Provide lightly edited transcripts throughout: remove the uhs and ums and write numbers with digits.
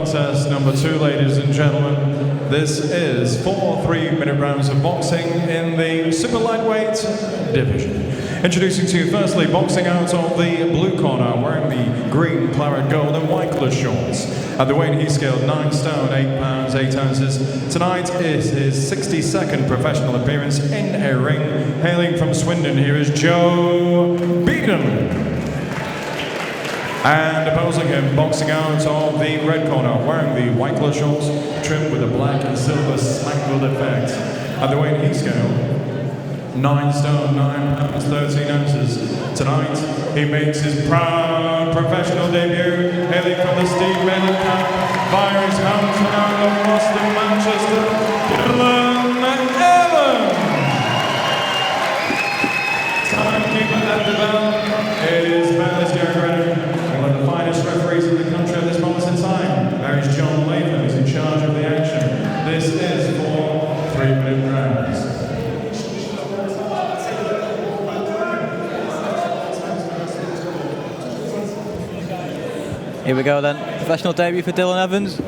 contest number 2, ladies and gentlemen. This is 4 3-minute rounds of boxing in the super lightweight division. Introducing to you firstly, boxing out of the blue corner, wearing the green, claret, gold and white colour shorts. At the weight he scaled 9 stone, 8 pounds, 8 ounces. Tonight is his 62nd professional appearance in a ring. Hailing from Swindon, here is Joe Beeden. And opposing him, boxing out of the red corner, wearing the white colour shorts, trimmed with a black and silver spangled effect. At the weight he scaled 9 stone, 9 pounds, 13 ounces. Tonight, he makes his proud professional debut, hailing from the Steve Miller camp, via his hometown of Boston, Manchester, Dylan Allen. Timekeeper at the bell is Bailey's Gary, one of the finest referees in the country at this moment in time. There is John Latham, who's in charge of the action. This is for 3-minute rounds. Here we go then, professional debut for Dylan Evans.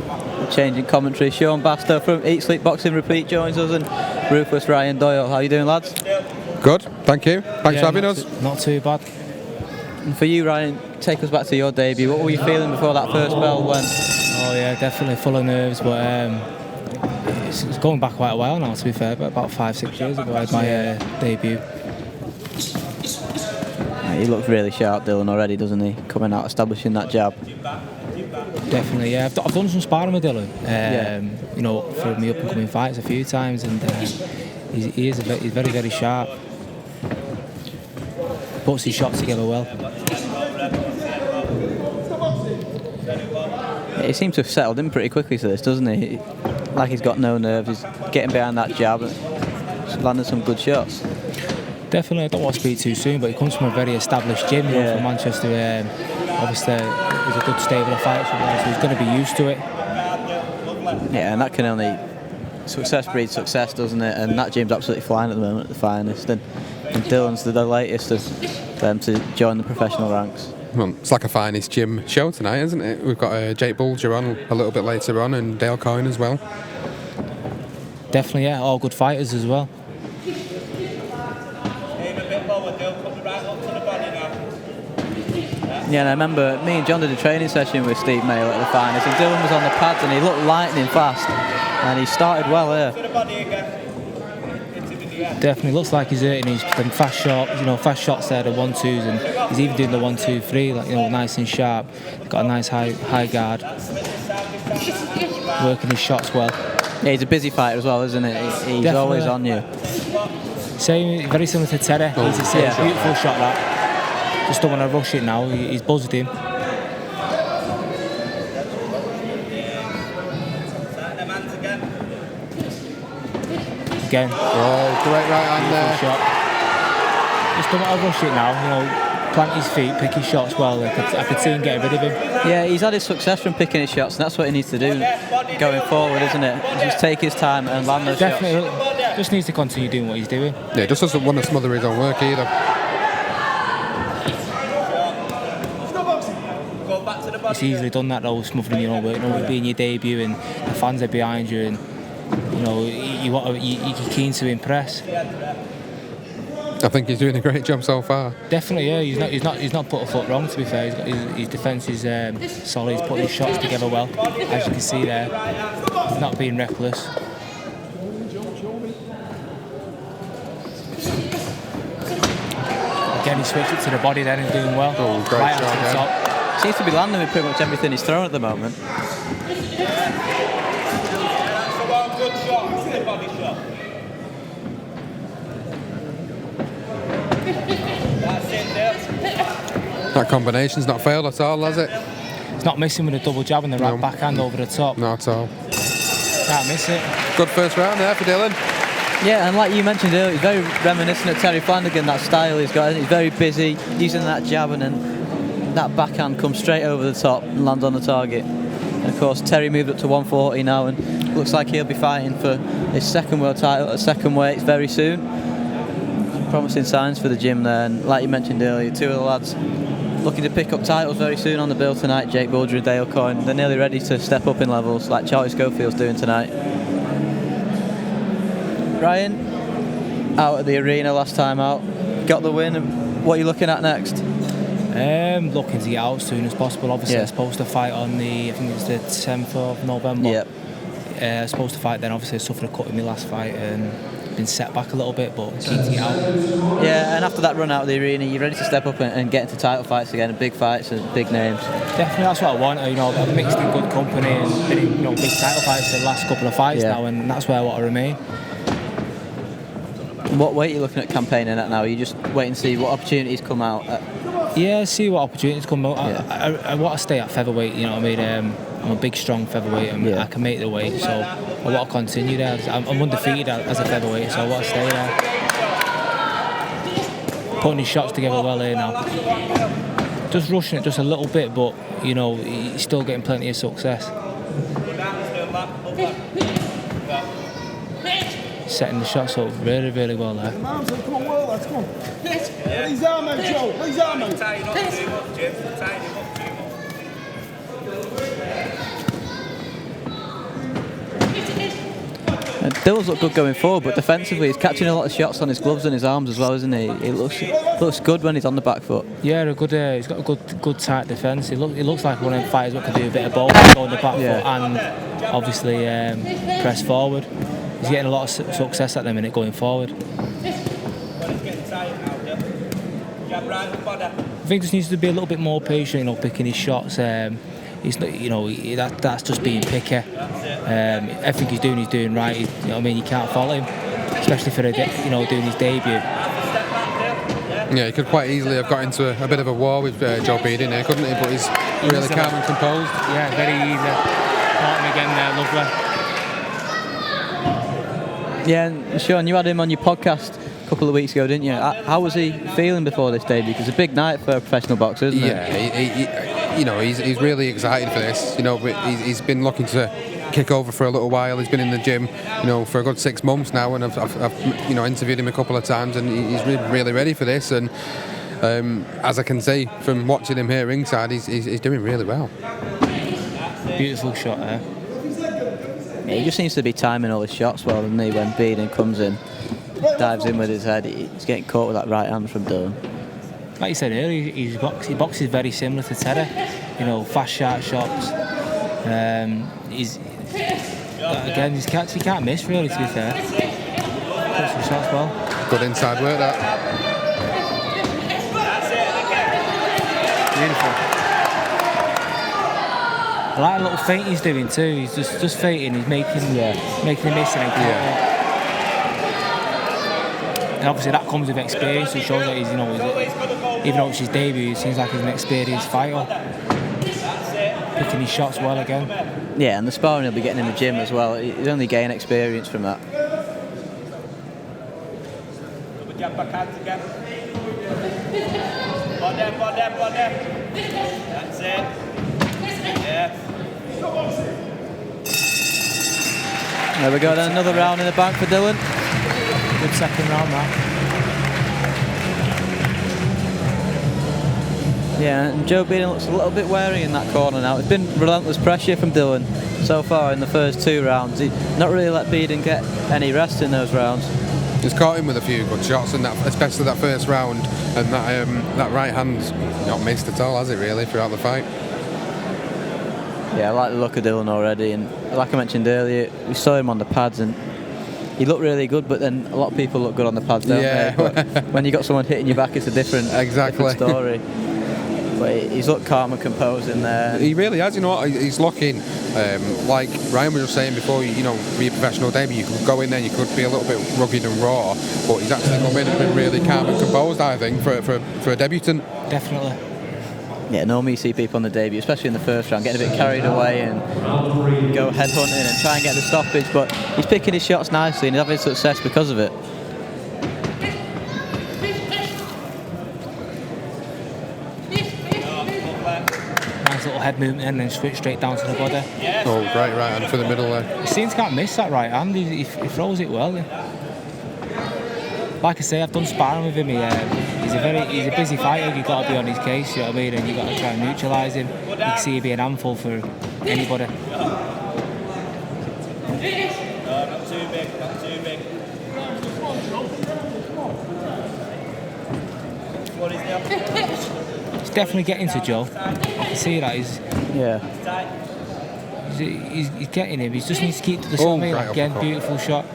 Changing commentary, Sean Bastow from Eat Sleep Boxing Repeat joins us, and Ruthless Ryan Doyle. How are you doing, lads? Good, thank you. Thanks for having us. Not too bad. And for you, Ryan, take us back to your debut. What were you feeling before that first bell went? Oh yeah, definitely full of nerves, but it's going back quite a while now, to be fair, but about 5-6 years ago I had my debut. He looks really sharp, Dylan, already, doesn't he? Coming out, establishing that jab. Definitely, yeah. I've done some sparring with Dylan, you know, for me up and coming fights a few times, and he's very, very sharp. Puts his shots together well. He seems to have settled in pretty quickly to this, doesn't he? Like he's got no nerves, he's getting behind that jab and landing some good shots. Definitely, I don't want to speak too soon, but he comes from a very established gym, you know, from Manchester. Obviously, there's a good stable of fighters, so he's going to be used to it. Yeah, and that can only... Success breeds success, doesn't it? And that gym's absolutely flying at the moment, at the finest. And Dylan's the latest of them to join the professional ranks. Well, it's like a finest gym show tonight, isn't it? We've got Jake Bulger on a little bit later on, and Dale Coyne as well. Definitely, yeah, all good fighters as well. Yeah, and I remember me and John did a training session with Steve Mail at the finest, and Dylan was on the pads and he looked lightning fast, and he started well here. Definitely looks like he's hurting. He's done fast shots, you know, fast shots there, the 1-2s, and he's even doing the 1-2-3, like, you know, nice and sharp. Got a nice high guard, working his shots well. Yeah, he's a busy fighter as well, isn't he? He's Definitely. Always on you. Same, very similar to Terry. He's the same, beautiful shot that. Just don't want to rush it now. He's buzzed him. Again. Oh, great right hand there. Shot. Just don't want to rush it now. You know, plant his feet, pick his shots well. I could see him getting rid of him. Yeah, he's had his success from picking his shots, and that's what he needs to do going forward, isn't it? Just take his time and land those shots. Definitely. Just needs to continue doing what he's doing. Yeah, just doesn't want to smother his own work either. It's easily done that though, smothering your own work, you know, being your debut and the fans are behind you, and you know you're keen to impress. I think he's doing a great job so far. Definitely, yeah. He's not put a foot wrong, to be fair. His defence is solid. He's put his shots together well, as you can see there. He's not being reckless. Again, he switched it to the body then and doing well. Oh, great right shot, onto the top. Seems to be landing with pretty much everything he's thrown at the moment. That combination's not failed at all, has it? He's not missing with a double jab and the right backhand over the top. Not at all. Can't miss it. Good first round there for Dylan. Yeah, and like you mentioned earlier, he's very reminiscent of Terry Flanagan, that style he's got. He's very busy, using that jab, and then that backhand comes straight over the top and lands on the target. And of course, Terry moved up to 140 now, and looks like he'll be fighting for his second world title at second weight very soon. Promising signs for the gym there, and like you mentioned earlier, two of the lads looking to pick up titles very soon on the bill tonight. Jake Bulger and Dale Coyne, they're nearly ready to step up in levels like Charlie Schofield's doing tonight. Ryan, out at the arena last time out, got the win. What are you looking at next? Looking to get out as soon as possible. Obviously, I'm supposed to fight on I think it's the 10th of November. Yep. Supposed to fight then. Obviously, I suffered a cut in my last fight and been set back a little bit, but keen to get out. Yeah, and after that run out of the arena, you're ready to step up and get into title fights again, and big fights and big names. Definitely, that's what I want. I've mixed in good company and been in big title fights the last couple of fights now, and that's where I want to remain. What weight are you looking at campaigning at now? You just wait and see what opportunities come out? Yeah, see what opportunities come out. I want to stay at featherweight, you know what I mean? I'm a big, strong featherweight and I can make the weight, so I want to continue there. I'm undefeated as a featherweight, so I want to stay there. Putting his shots together well here now. Just rushing it just a little bit, but, he's still getting plenty of success. Setting the shots up really, really well there. Come on, well, lads, come on. Lee's arm out, Joe. Lee's arm out. Dill's looked good going forward, but defensively he's catching a lot of shots on his gloves and his arms as well, isn't he? He looks good when he's on the back foot. Yeah, he's got a good tight defence. He looks like one of them fighters that can do a bit of both, go on the back foot and obviously press forward. He's getting a lot of success at the minute going forward. I think just needs to be a little bit more patient, picking his shots. He's not, that's just being picky. Everything he's doing right. You can't follow him, especially for doing his debut. Yeah, he could quite easily have got into a bit of a war with Joe Beeden here, couldn't he? But he's really calm and composed. Yeah, very easy. Caught him again there, lovely. Yeah, and Sean, you had him on your podcast a couple of weeks ago, didn't you? How was he feeling before this debut? Because it's a big night for a professional boxer, isn't it? Yeah, he's really excited for this. He's been looking to kick over for a little while. He's been in the gym, for a good 6 months now, and I've interviewed him a couple of times, and he's really ready for this. And as I can see from watching him here ringside, he's doing really well. Beautiful shot there. Yeah, he just seems to be timing all his shots well, doesn't he? When Beeden comes in, dives in with his head, he's getting caught with that right hand from Dillon. Like you said earlier, he boxes very similar to Teddy. Fast, sharp shots. He can't miss really, to be fair. Puts some shots well. Good inside work that. Beautiful. I like the little feint he's doing too. He's just feinting. He's making him miss and and obviously that comes with experience. It shows that he's, even though it's his debut, it seems like he's an experienced fighter. Picking his shots well again. Yeah, and the sparring he'll be getting in the gym as well. He's only gained experience from that. That's it. Yeah. There we go, then another round in the bank for Dillon. Good second round now. Yeah, and Joe Beeden looks a little bit wary in that corner now. It's been relentless pressure from Dillon so far in the first 2 rounds. He's not really let Beeden get any rest in those rounds. He's caught him with a few good shots, and especially that first round, and that right hand's not missed at all, has it really, throughout the fight? Yeah, I like the look of Dillon already, and like I mentioned earlier, we saw him on the pads and he looked really good, but then a lot of people look good on the pads, don't they? But when you got someone hitting your back, it's a different story. But he's looked calm and composed in there. He really has, he's looking, like Ryan was just saying before, be a professional debut, you could go in there, you could be a little bit rugged and raw, but he's actually come in and been really calm and composed, I think, for a debutant. Definitely. Yeah, normally you see people on the debut, especially in the first round, getting a bit carried away and go headhunting and try and get the stoppage, but he's picking his shots nicely and he's having success because of it. Nice little head movement and then switch straight down to the body. Oh, great right hand for the middle there. He seems to can't miss that right hand, he throws it well. Like I say, I've done sparring with him. He's he's a busy fighter. You've got to be on his case, you know what I mean, and you've got to try and neutralise him. You can see he'd be an handful for anybody. No, not too big, not too big. What is that? He's definitely getting to Joe. I can see that. He's getting him. He just needs to keep to the stomach. Right Again, uppercut. beautiful shot.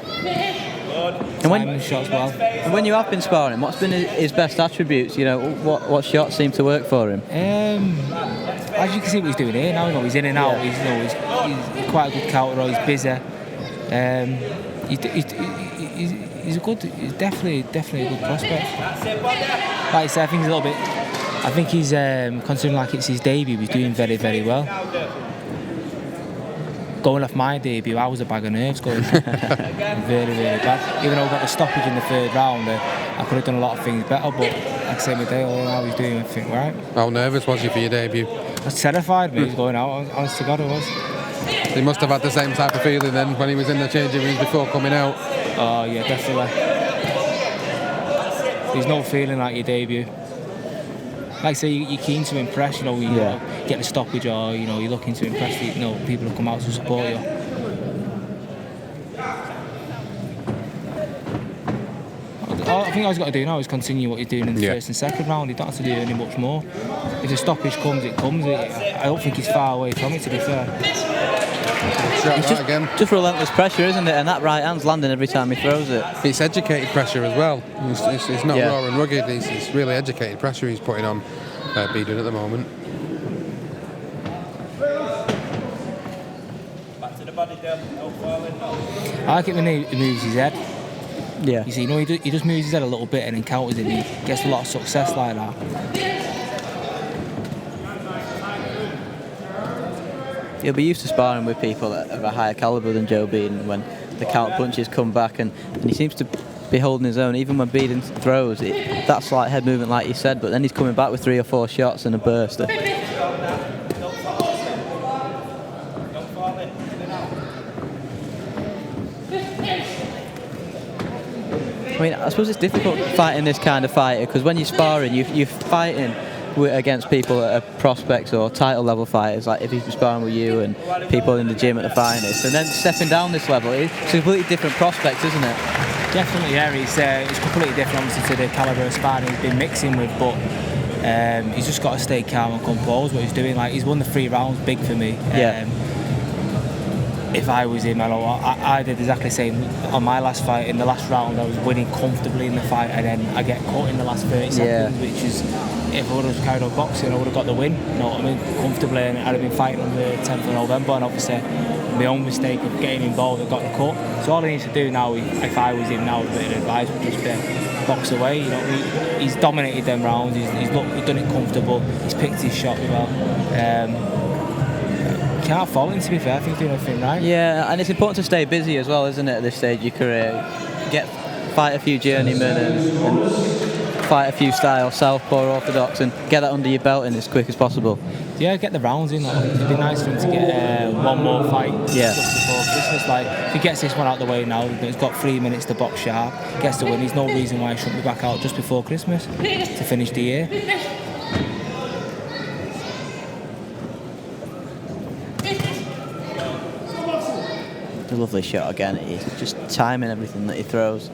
And when, Simon's shot as well. and when you have been sparring, what's been his best attributes? You know, what shots seem to work for him? As you can see what he's doing here now, you know, he's in and out. He's quite a good counter. He's busy. He's a good. He's definitely a good prospect. Like I said, I think he's a little bit. I think he's considering like it's his debut. He's doing very, very well. Going off my debut, I was a bag of nerves going very, very bad. Even though I got the stoppage in the third round, I could have done a lot of things better. But like I said, my day, I was doing everything right. How nervous was you for your debut? I was terrified. Me was going out. Honest to God, I was. He must have had the same type of feeling then when he was in the changing rooms before coming out. Oh yeah, definitely. There's no feeling like your debut. Like I say, you're keen to impress. You know, you get the stoppage, or you know, you're looking to impress. You know, people who come out to support you. I think all he's got to do now is continue what he's doing in the first and second round. He don't have to do any much more. If the stoppage comes, it comes. I don't think he's far away from it, to be fair. It's just relentless pressure, isn't it? And that right hand's landing every time he throws it. It's educated pressure as well. It's not raw and rugged. It's really educated pressure he's putting on Beeden at the moment. Back to the body, Dale. No falling, no. I like it when he moves his head. Yeah. You see, you know, he just moves his head a little bit and encounters it. He gets a lot of success like that. He'll be used to sparring with people of a higher calibre than Joe Beeden when the counter punches come back, and he seems to be holding his own. Even when Beeden throws, that slight head movement, like you said, but then he's coming back with 3 or 4 shots and a burst. Don't fall in. I mean, I suppose it's difficult fighting this kind of fighter because when you're sparring, you're fighting against people that are prospects or title level fighters, like if he's sparring with you and people in the gym at the finest, and then stepping down this level, it's a completely different prospect, isn't it? Definitely, yeah. It's completely different, obviously, to the calibre of sparring he's been mixing with, but he's just got to stay calm and composed what he's doing. Like, he's won the 3 rounds, big for me. If I was him, I did exactly the same on my last fight. In the last round, I was winning comfortably in the fight, and then I get caught in the last 30 seconds, which is, if I would have carried on boxing, I would have got the win. You know what I mean? Comfortably, and I'd have been fighting on the 10th of November, and obviously my own mistake of getting involved, I got the cut. So all he needs to do now, if I was him now, a bit of advice would just be box away. You know, he's dominated them rounds. He's done it comfortable. He's picked his shot well. Can't fault him, to be fair. I think he's doing everything right. Yeah, and it's important to stay busy as well, isn't it, at this stage of your career? Fight a few journeymen and fight a few styles, southpaw, orthodox, and get that under your belt in as quick as possible. Yeah, get the rounds in. Like, it'd be nice for him to get one more fight just before Christmas. Like, if he gets this one out of the way now, he's got 3 minutes to box sharp, gets the win. There's no reason why he shouldn't be back out just before Christmas to finish the year. A lovely shot again. He's just timing everything that he throws.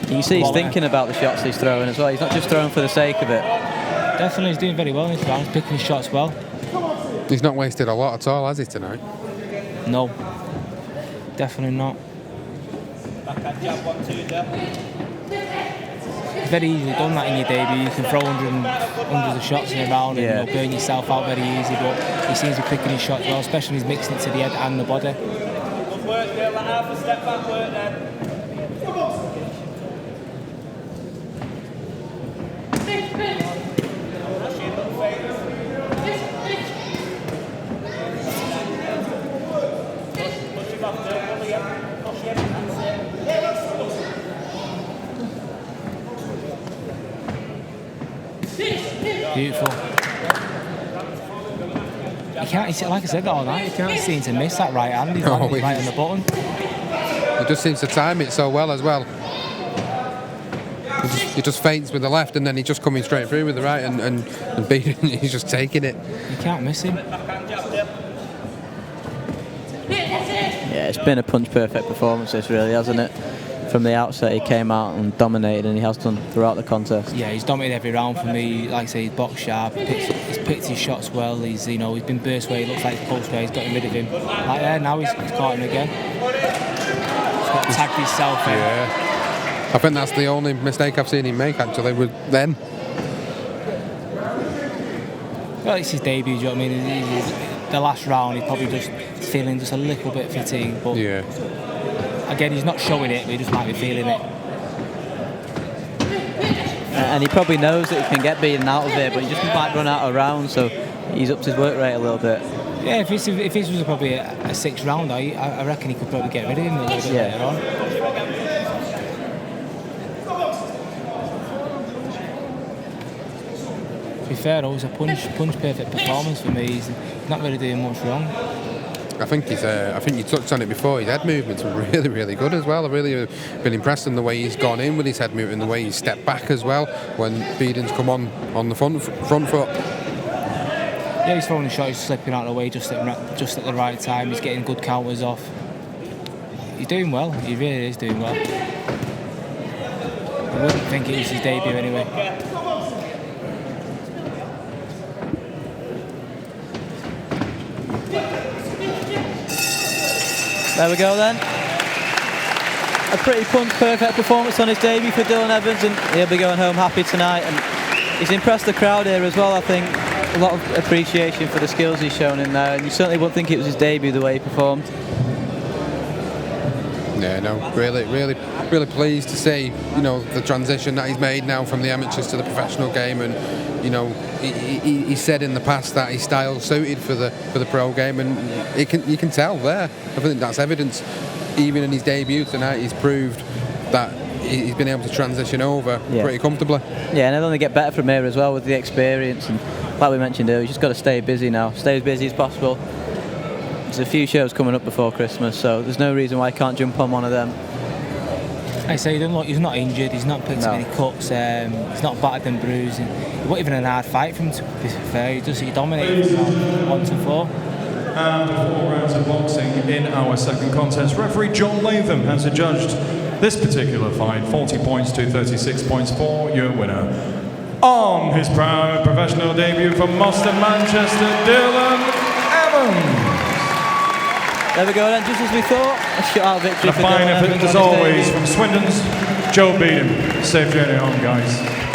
You can see he's thinking about the shots he's throwing as well. He's not just throwing for the sake of it. Definitely, he's doing very well in this round. He's picking his shots well. He's not wasted a lot at all, has he, tonight? No, definitely not. Back at jab 1, 2, Dale. It's very easily done that in your debut. You can throw hundreds of shots in a round and burn yourself out very easy, but he seems to be picking his shots well, especially when he's mixing it to the head and the body. Good work, Dale. Like half a step back work then. Push him off, Dale. Pull him. Push him. That's it. Beautiful. You can't, like I said all night, you can't seem to miss that right hand. He's right on the button. He just seems to time it so well as well. He just feints with the left, and then he's just coming straight through with the right, and Beeden, he's just taking it. You can't miss him. Yeah, it's been a punch-perfect performance, this really, hasn't it? From the outset, he came out and dominated, and he has done throughout the contest. Yeah, he's dominated every round for me. Like I say, he's box sharp. He's picked his shots well. He's he's been burst where he looks like he's post where he's gotten rid of him. Like there, now he's caught him again. He's got tagged himself in. Yeah, I think that's the only mistake I've seen him make actually. With then. Well, it's his debut. Do you know what I mean? The last round, he's probably just feeling just a little bit fatigued. But yeah. Again, he's not showing it, but he just might be feeling it. And he probably knows that he can get Beeden out of it, but he just might run out of rounds, so he's upped his work rate a little bit. Yeah, if this was probably a 6th round, I reckon he could probably get rid of him a little bit later on. To be fair, though, it was a punch perfect performance for me. He's not really doing much wrong. I think you touched on it before. His head movements were really, really good as well. I've really been impressed in the way he's gone in with his head movement and the way he's stepped back as well when Beeden's come on the front foot. Yeah, he's throwing the shot, he's slipping out of the way just at the right time. He's getting good counters off. He's doing well. He really is doing well. I wouldn't think it was his debut anyway. There we go then. A pretty punch-perfect performance on his debut for Dylan Evans, and he'll be going home happy tonight. And he's impressed the crowd here as well, I think. A lot of appreciation for the skills he's shown in there, and you certainly wouldn't think it was his debut the way he performed. Yeah, no, really pleased to see, the transition that he's made now from the amateurs to the professional game, and he said in the past that his style suited for the pro game, and you can tell there. I think that's evidence. Even in his debut tonight, he's proved that he's been able to transition over pretty comfortably. Yeah, and he'll only get better from here as well with the experience, and like we mentioned earlier, he's just got to stay busy now, stay as busy as possible. There's a few shows coming up before Christmas, so there's no reason why he can't jump on one of them. I say he's not injured, he's not picked any cuts, he's not battered and bruised. It wasn't even a hard fight for him, to be fair. He dominated from 1 to 4. And 4 rounds of boxing in our second contest. Referee John Latham has adjudged this particular fight 40 points to 36 points for your winner. On his proud professional debut from Moston, Manchester, Dylan Evans. There we go then, just as we thought, a shutout victory And a for fine Dylan effort Evans as on his always debut. from Swindon's Joe Beeden. Safe journey home, guys.